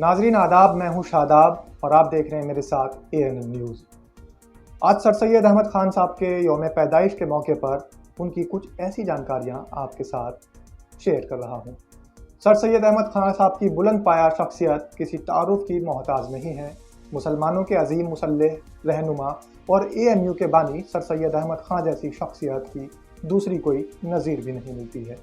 नाजरीन आदाब, मैं हूं शादाब और आप देख रहे हैं मेरे साथ ANN न्यूज़। आज सर सैयद अहमद ख़ान साहब के यौम पैदाइश के मौके पर उनकी कुछ ऐसी जानकारियां आपके साथ शेयर कर रहा हूं। सर सैयद अहमद ख़ान साहब की बुलंद पाया शख्सियत किसी तारुफ की मोहताज नहीं है। मुसलमानों के अजीम मुसल्लह, रहनुमा और AMU के बानी सर सैयद अहमद ख़ान जैसी शख्सियत की दूसरी कोई नज़ीर भी नहीं मिलती है।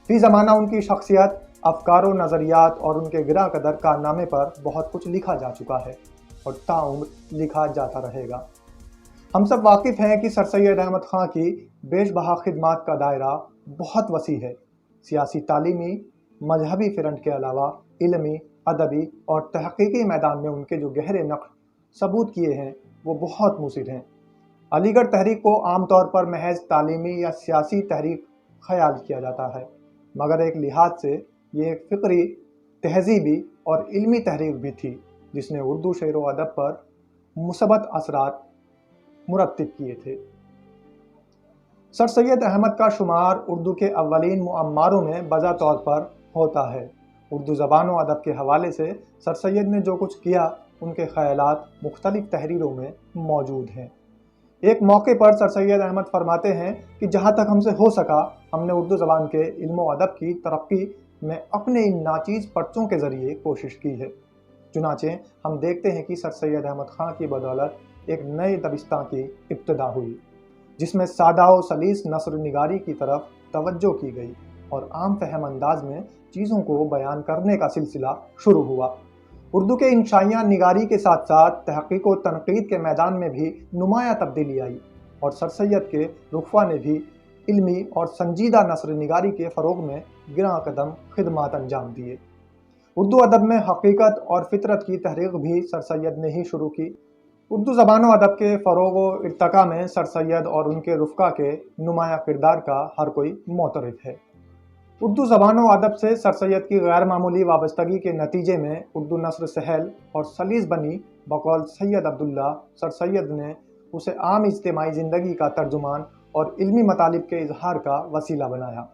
फी ज़माना उनकी शख्सियत, अफकार व नज़रियात और उनके गिरा कदर कारनामे पर बहुत कुछ लिखा जा चुका है और ताउम्र लिखा जाता रहेगा। हम सब वाकिफ़ हैं कि सर सैयद अहमद ख़ान की बेशबहा खिदमात का दायरा बहुत वसी है। सियासी, तालीमी, मजहबी फ़िरंट के अलावा इल्मी, अदबी और तहक़ीक़ी मैदान में उनके जो गहरे नक्श सबूत किए हैं वो बहुत मुफ़ीद हैं। अलीगढ़ तहरीक को आम तौर पर महज तालीमी या सियासी तहरीक ख्याल किया जाता है, मगर एक लिहाज से ये एक फ़िक्री, तहज़ीबी और इल्मी तहरीक भी थी जिसने उर्दू शेर व अदब पर मुसब्बत असरात मुरत्तिब किए थे। सर सैयद अहमद का शुमार उर्दू के अव्वलीन मुअम्मारों में बजा तौर पर होता है। उर्दू ज़बान व अदब के हवाले से सर सैयद ने जो कुछ किया, उनके ख़यालात मुख्तलिफ़ तहरीरों में मौजूद हैं। एक मौके पर सर सैयद अहमद फरमाते हैं कि जहाँ तक हमसे हो सका हमने उर्दू ज़बान के इल्म व अदब की तरक्की में अपने इन नाचीज़ पर्चों के ज़रिए कोशिश की है। चुनाचे हम देखते हैं कि सर सैयद अहमद ख़ान की बदौलत एक नए दबिस्तां की इब्तिदा हुई, जिसमें सादा व सलीस नस्र निगारी की तरफ तवज्जो की गई और आम फहम अंदाज में चीज़ों को बयान करने का सिलसिला शुरू हुआ। उर्दू के इंशाइया निगारी के साथ साथ तहक़ीक़ व तनक़ीद के मैदान में भी नुमाया तब्दीली आई और सर सैयद के रुखवा ने भी इल्मी और संजीदा नस्र निगारी के फ़रोग़ में गिरा कदम खिदमात अंजाम दिए। उर्दू अदब में हकीकत और फितरत की तहरीक भी सर सैयद ने ही शुरू की। उर्दू ज़बान व अदब के फ़रोग़ व इर्तिक़ा में सर सैयद और उनके रुफ़क़ा के नुमाया किरदार का हर कोई मोतरफ़ है। उर्दू ज़बान व अदब से सर सैयद की गैर मामूली वाबस्तगी के नतीजे में उर्दू नस्र सहल और सलीस बनी। बकौल सैयद अब्दुल्ला, सर सैयद ने उसे आम इज्तिमाई ज़िंदगी का तर्जुमान और इल्मी मतालिब के इजहार का वसीला बनाया।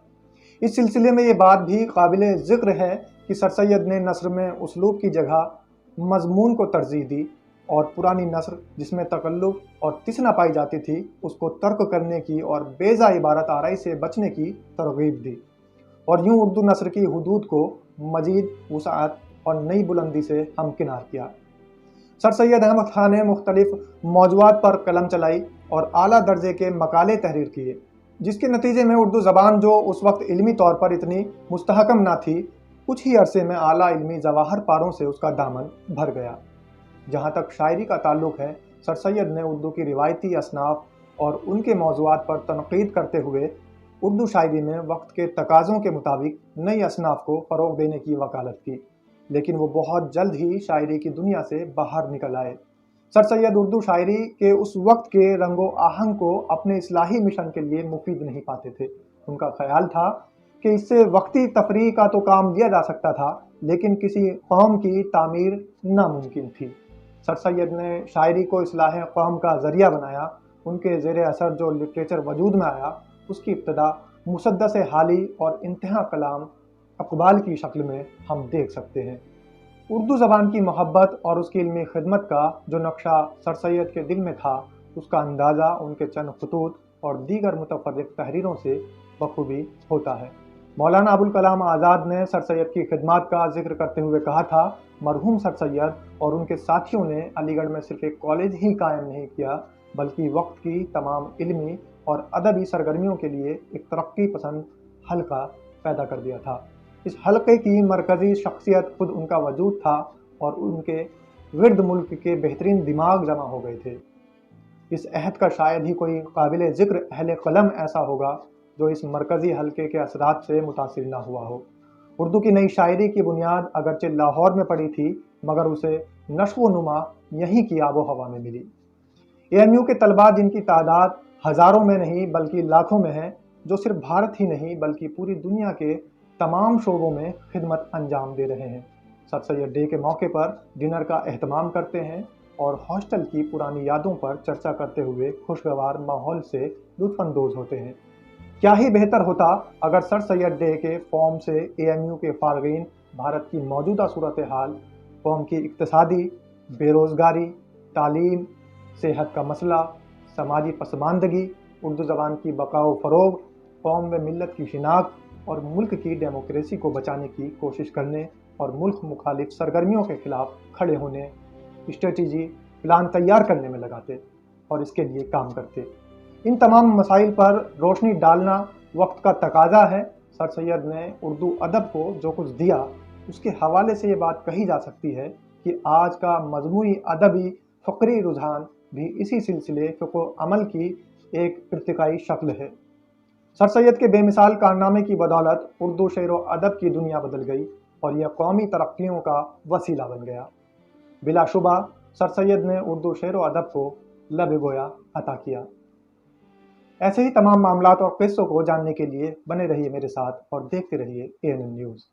इस सिलसिले में ये बात भी काबिल ज़िक्र है कि सर सैयद ने नस्र में उसलूब की जगह मज़मून को तरजीह दी और पुरानी नस्र जिसमें तकल्लुफ़ और तिसना पाई जाती थी उसको तर्क करने की और बेजा इबारत आराई से बचने की तरगीब दी और यूँ उर्दू नस्र की हुदूद को मजीद वुसाअत और नई बुलंदी से हमकिनार किया। सर सैयद अहमद ख़ान ने मुख्तलिफ़ मौज़ूआत पर कलम चलाई और आला दर्जे के मकाले तहरीर किए, जिसके नतीजे में उर्दू ज़बान जो उस वक्त इल्मी तौर पर इतनी मुस्तहकम ना थी, कुछ ही अरसे में आला इल्मी जवाहर पारों से उसका दामन भर गया। जहाँ तक शायरी का ताल्लुक़ है, सर सैयद ने उर्दू की रिवायती असनाफ़ और उनके मौज़ूआत पर तनक़ीद करते हुए उर्दू शायरी में वक्त के तकाज़ों के मुताबिक नई असनाफ़ को फ़रोग़ देने की वकालत की, लेकिन वो बहुत जल्द ही शायरी की दुनिया से बाहर निकल आए। सर सैयद उर्दू शायरी के उस वक्त के रंगो आहंग को अपने इस्लाही मिशन के लिए मुफीद नहीं पाते थे। उनका ख़याल था कि इससे वक्ती तफरीह का तो काम लिया जा सकता था, लेकिन किसी कौम की तामीर नामुमकिन थी। सर सैयद ने शायरी को इस्लाह कौम का ज़रिया बनाया। उनके ज़ेरे असर जो लिटरेचर वजूद में आया, उसकी इब्तिदा मुसद्दस हाली और इंतहा कलाम अक़बाल की शक्ल में हम देख सकते हैं। उर्दू ज़बान की मोहब्बत और उसकी इल्मी खिदमत का जो नक्शा सर सैयद के दिल में था, उसका अंदाज़ा उनके चंद ख़ुतूत और दीगर मुतफ़र्रिक़ तहरीरों से बखूबी होता है। मौलाना अबुल कलाम आज़ाद ने सर सैयद की खिदमत का जिक्र करते हुए कहा था, मरहूम सर सैयद और उनके साथियों ने अलीगढ़ में सिर्फ़ एक कॉलेज ही कायम नहीं किया, बल्कि वक्त की तमाम इल्मी और अदबी सरगर्मियों के लिए एक तरक्की पसंद हल्का पैदा कर दिया था। इस हल्के की मरकज़ी शख्सियत खुद उनका वजूद था और उनके गिर्द मुल्क के बेहतरीन दिमाग जमा हो गए थे। इस अहद का शायद ही कोई काबिल ज़िक्र अहले कलम ऐसा होगा जो इस मरकज़ी हल्के के असरात से मुतासिर ना हुआ हो। उर्दू की नई शायरी की बुनियाद अगरचे लाहौर में पड़ी थी, मगर उसे नश्व व नुमा यहीं की आबो हवा में मिली। AMU के तलबा जिनकी तादाद हज़ारों में नहीं बल्कि लाखों में है, जो सिर्फ भारत ही नहीं बल्कि पूरी दुनिया के तमाम शोबों में खिदमत अंजाम दे रहे हैं, सर सैयद डे के मौके पर डिनर का एहतमाम करते हैं और हॉस्टल की पुरानी यादों पर चर्चा करते हुए खुशगवार माहौल से लुत्फ़अंदोज़ होते हैं। क्या ही बेहतर होता अगर सर सैयद डे के फॉर्म से AMU के फ़ारगीन भारत की मौजूदा सूरत हाल قوم کی اقتصادی، بے روزگاری، تعلیم، صحت کا مسئلہ، سماجی پسماندگی، اردو زبان کی بقا و فروغ، قوم و ملت کی شناخت اور ملک کی ڈیموکریسی کو بچانے کی کوشش کرنے اور ملک مخالف سرگرمیوں کے خلاف کھڑے ہونے، اسٹریٹجی پلان تیار کرنے میں لگاتے اور اس کے لیے کام کرتے۔ ان تمام مسائل پر روشنی ڈالنا وقت کا تقاضا ہے۔ سر سید نے اردو ادب کو جو کچھ دیا، اس کے حوالے سے یہ بات کہی جا سکتی ہے کہ آج کا مجموعی ادبی فکری رجحان بھی اسی سلسلے فکر و عمل کی ایک ارتقائی شکل ہے۔ سر سید کے بے مثال کارنامے کی بدولت اردو شعر و ادب کی دنیا بدل گئی اور یہ قومی ترقیوں کا وسیلہ بن گیا۔ بلا شبہ سر سید نے اردو شعر و ادب کو لب گویا عطا کیا۔ ایسے ہی تمام معاملات اور قصوں کو جاننے کے لیے بنے رہیے میرے ساتھ اور دیکھتے رہیے ANN نیوز۔